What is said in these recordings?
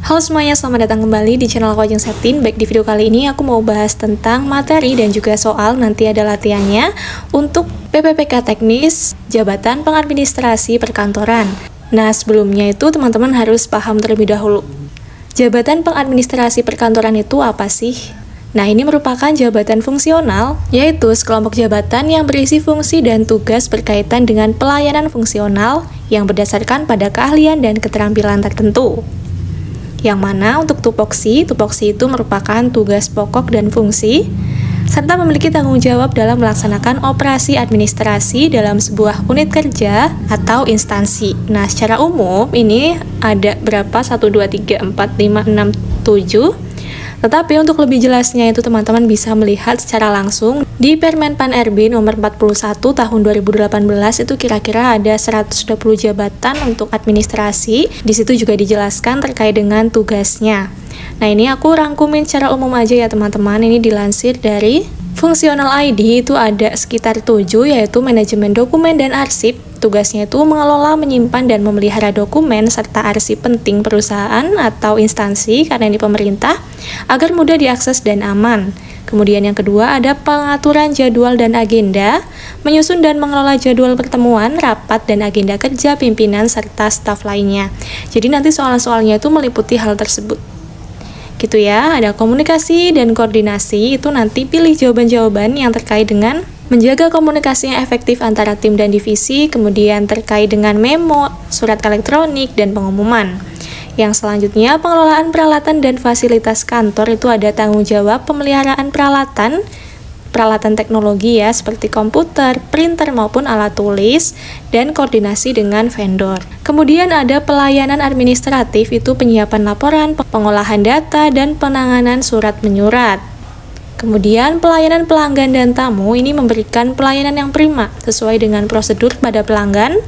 Halo semuanya, selamat datang kembali di channel aku Ajeng Septin. Baik, di video kali ini aku mau bahas tentang materi dan juga soal, nanti ada latihannya untuk PPPK Teknis Jabatan Pengadministrasi Perkantoran. Nah, sebelumnya itu teman-teman harus paham terlebih dahulu. Jabatan Pengadministrasi Perkantoran itu apa sih? Nah, ini merupakan jabatan fungsional, yaitu sekelompok jabatan yang berisi fungsi dan tugas berkaitan dengan pelayanan fungsional yang berdasarkan pada keahlian dan keterampilan tertentu. Yang mana untuk tupoksi itu merupakan tugas pokok dan fungsi, serta memiliki tanggung jawab dalam melaksanakan operasi administrasi dalam sebuah unit kerja atau instansi. Nah, secara umum ini ada berapa? 1, 2, 3, 4, 5, 6, 7. Tetapi untuk lebih jelasnya itu teman-teman bisa melihat secara langsung di Permen Pan RB nomor 41 tahun 2018 itu kira-kira ada 120 jabatan untuk administrasi. Di situ juga dijelaskan terkait dengan tugasnya. Nah, ini aku rangkumin secara umum aja ya teman-teman. Ini dilansir dari Fungsional ID itu ada sekitar 7, yaitu manajemen dokumen dan arsip. Tugasnya itu mengelola, menyimpan, dan memelihara dokumen serta arsip penting perusahaan atau instansi karena ini pemerintah agar mudah diakses dan aman. Kemudian yang kedua ada pengaturan jadwal dan agenda, menyusun dan mengelola jadwal pertemuan, rapat, dan agenda kerja pimpinan serta staf lainnya. Jadi nanti soal-soalnya itu meliputi hal tersebut. Gitu ya, ada komunikasi dan koordinasi, itu nanti pilih jawaban-jawaban yang terkait dengan menjaga komunikasi yang efektif antara tim dan divisi, kemudian terkait dengan memo, surat elektronik, dan pengumuman. Yang selanjutnya, pengelolaan peralatan dan fasilitas kantor itu ada tanggung jawab pemeliharaan peralatan teknologi ya, seperti komputer, printer maupun alat tulis, dan koordinasi dengan vendor. Kemudian ada pelayanan administratif, itu penyiapan laporan, pengolahan data, dan penanganan surat menyurat. Kemudian pelayanan pelanggan dan tamu, ini memberikan pelayanan yang prima, sesuai dengan prosedur pada pelanggan.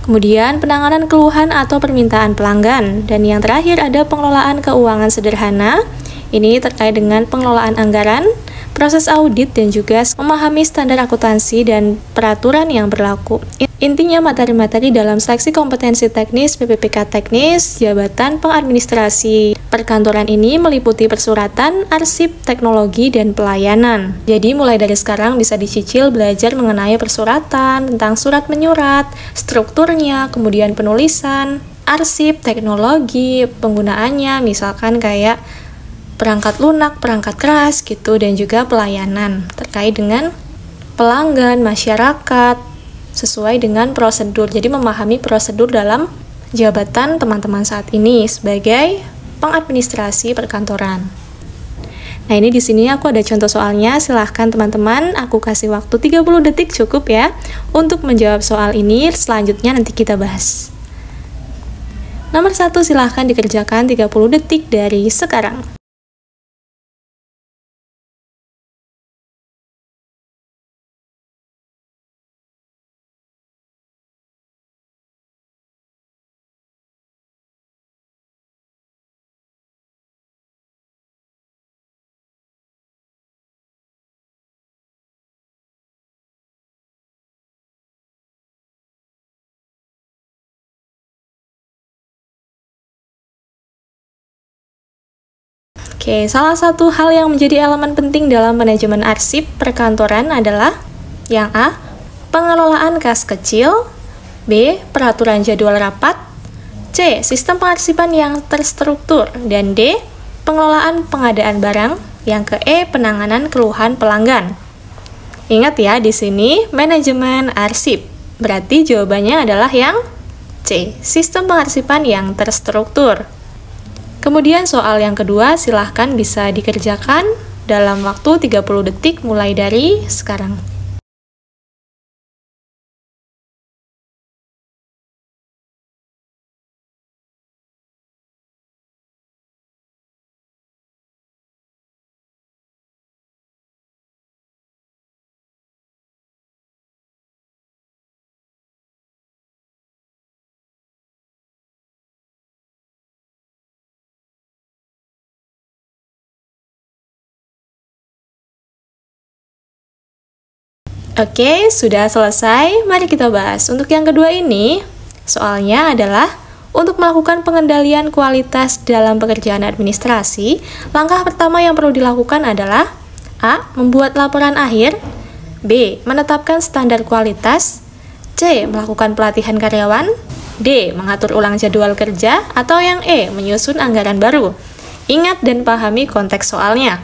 Kemudian penanganan keluhan atau permintaan pelanggan. Dan yang terakhir ada pengelolaan keuangan sederhana, ini terkait dengan pengelolaan anggaran, proses audit, dan juga memahami standar akuntansi dan peraturan yang berlaku. Intinya materi-materi dalam seleksi kompetensi teknis PPPK Teknis Jabatan Pengadministrasi Perkantoran ini meliputi persuratan, arsip, teknologi, dan pelayanan. Jadi mulai dari sekarang bisa dicicil belajar mengenai persuratan, tentang surat menyurat, strukturnya, kemudian penulisan, arsip, teknologi, penggunaannya, misalkan kayak perangkat lunak, perangkat keras gitu, dan juga pelayanan terkait dengan pelanggan, masyarakat, sesuai dengan prosedur. Jadi memahami prosedur dalam jabatan teman-teman saat ini sebagai pengadministrasi perkantoran. Nah, ini di sini aku ada contoh soalnya. Silahkan teman-teman, aku kasih waktu 30 detik cukup ya untuk menjawab soal ini. Selanjutnya nanti kita bahas. Nomor 1, silahkan dikerjakan 30 detik dari sekarang. Oke, salah satu hal yang menjadi elemen penting dalam manajemen arsip perkantoran adalah yang A, pengelolaan kas kecil, B, peraturan jadwal rapat, C, sistem pengarsipan yang terstruktur, dan D, pengelolaan pengadaan barang, yang ke E, penanganan keluhan pelanggan. Ingat ya, di sini manajemen arsip. Berarti jawabannya adalah yang C, sistem pengarsipan yang terstruktur. Kemudian soal yang kedua silahkan bisa dikerjakan dalam waktu 30 detik mulai dari sekarang. Oke, sudah selesai. Mari kita bahas. Untuk yang kedua ini, soalnya adalah Untuk melakukan pengendalian kualitas dalam pekerjaan administrasi, langkah pertama yang perlu dilakukan adalah A. Membuat laporan akhir, B. Menetapkan standar kualitas, C. Melakukan pelatihan karyawan, D. Mengatur ulang jadwal kerja, atau yang E. Menyusun anggaran baru. Ingat dan pahami konteks soalnya.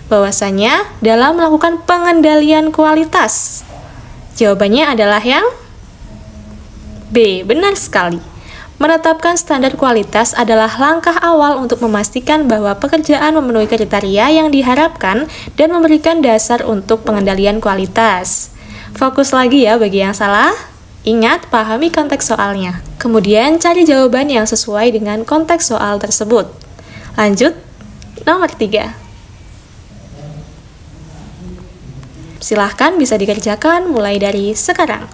Bahwasanya dalam melakukan pengendalian kualitas, jawabannya adalah yang B. Benar sekali. Menetapkan standar kualitas adalah langkah awal untuk memastikan bahwa pekerjaan memenuhi kriteria yang diharapkan dan memberikan dasar untuk pengendalian kualitas. Fokus lagi ya bagi yang salah. Ingat, pahami konteks soalnya. Kemudian cari jawaban yang sesuai dengan konteks soal tersebut. Lanjut, nomor 3. Silahkan bisa dikerjakan mulai dari sekarang.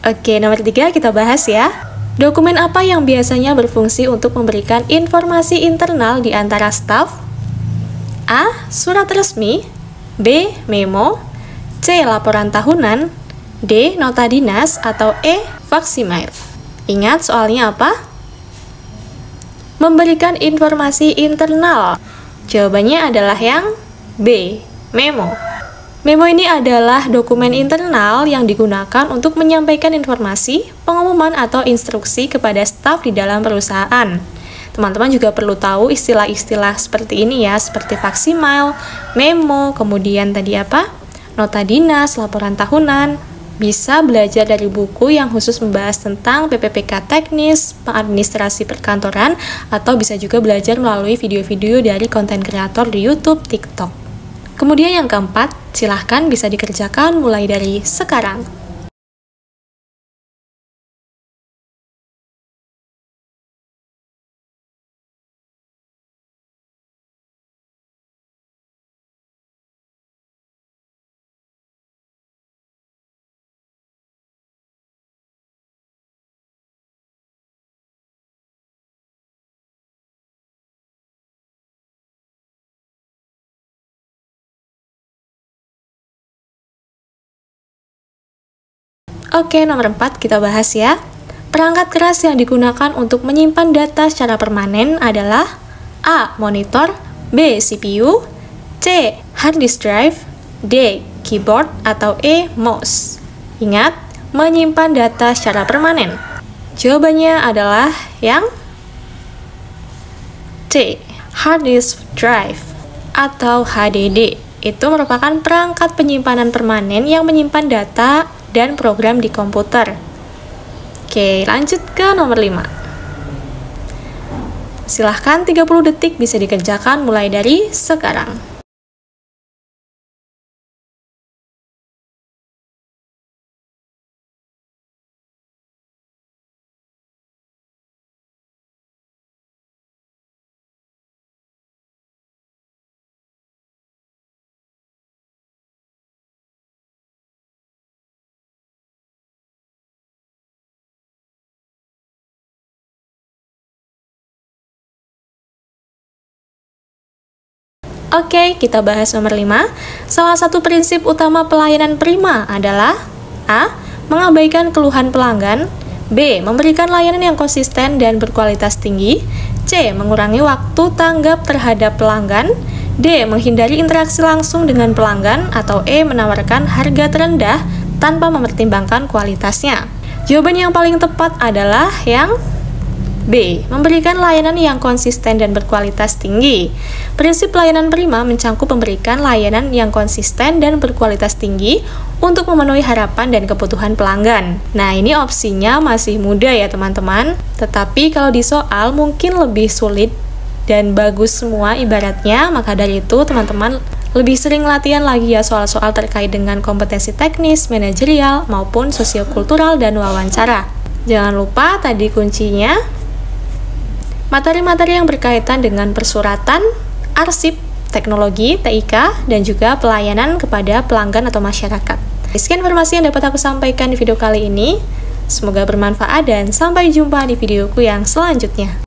Oke, nomor 3 kita bahas ya. Dokumen apa yang biasanya berfungsi untuk memberikan informasi internal di antara staf? A. Surat resmi, B. Memo, C. Laporan tahunan, D. Nota dinas, atau E. Faksimiler. Ingat soalnya apa? Memberikan informasi internal. Jawabannya adalah yang B. Memo. Memo ini adalah dokumen internal yang digunakan untuk menyampaikan informasi, pengumuman, atau instruksi kepada staf di dalam perusahaan. Teman-teman juga perlu tahu istilah-istilah seperti ini ya, seperti faksimiler, memo, kemudian tadi apa? Nota dinas, laporan tahunan. Bisa belajar dari buku yang khusus membahas tentang PPPK teknis, pengadministrasi perkantoran, atau bisa juga belajar melalui video-video dari konten kreator di YouTube, TikTok. Kemudian yang keempat, silahkan bisa dikerjakan mulai dari sekarang. Oke, nomor 4 kita bahas ya. Perangkat keras yang digunakan untuk menyimpan data secara permanen adalah A. Monitor, B. CPU, C. Hard disk drive, D. Keyboard, atau E. Mouse. Ingat, menyimpan data secara permanen. Jawabannya adalah yang C. Hard disk drive, atau HDD. Itu merupakan perangkat penyimpanan permanen yang menyimpan data dan program di komputer. Oke, lanjut ke nomor 5. Silahkan 30 detik bisa dikerjakan mulai dari sekarang. Oke, kita bahas nomor 5. Salah satu prinsip utama pelayanan prima adalah A. Mengabaikan keluhan pelanggan, B. Memberikan layanan yang konsisten dan berkualitas tinggi, C. Mengurangi waktu tanggap terhadap pelanggan, D. Menghindari interaksi langsung dengan pelanggan, atau E. Menawarkan harga terendah tanpa mempertimbangkan kualitasnya. Jawaban yang paling tepat adalah yang B. Memberikan layanan yang konsisten dan berkualitas tinggi. Prinsip pelayanan prima mencakup memberikan layanan yang konsisten dan berkualitas tinggi untuk memenuhi harapan dan kebutuhan pelanggan. Nah, ini opsinya masih mudah ya teman-teman. Tetapi kalau di soal mungkin lebih sulit dan bagus semua ibaratnya, maka dari itu teman-teman lebih sering latihan lagi ya soal-soal terkait dengan kompetensi teknis, manajerial, maupun sosiokultural dan wawancara. Jangan lupa tadi kuncinya materi-materi yang berkaitan dengan persuratan, arsip, teknologi, TIK, dan juga pelayanan kepada pelanggan atau masyarakat. Sekian informasi yang dapat aku sampaikan di video kali ini. Semoga bermanfaat dan sampai jumpa di videoku yang selanjutnya.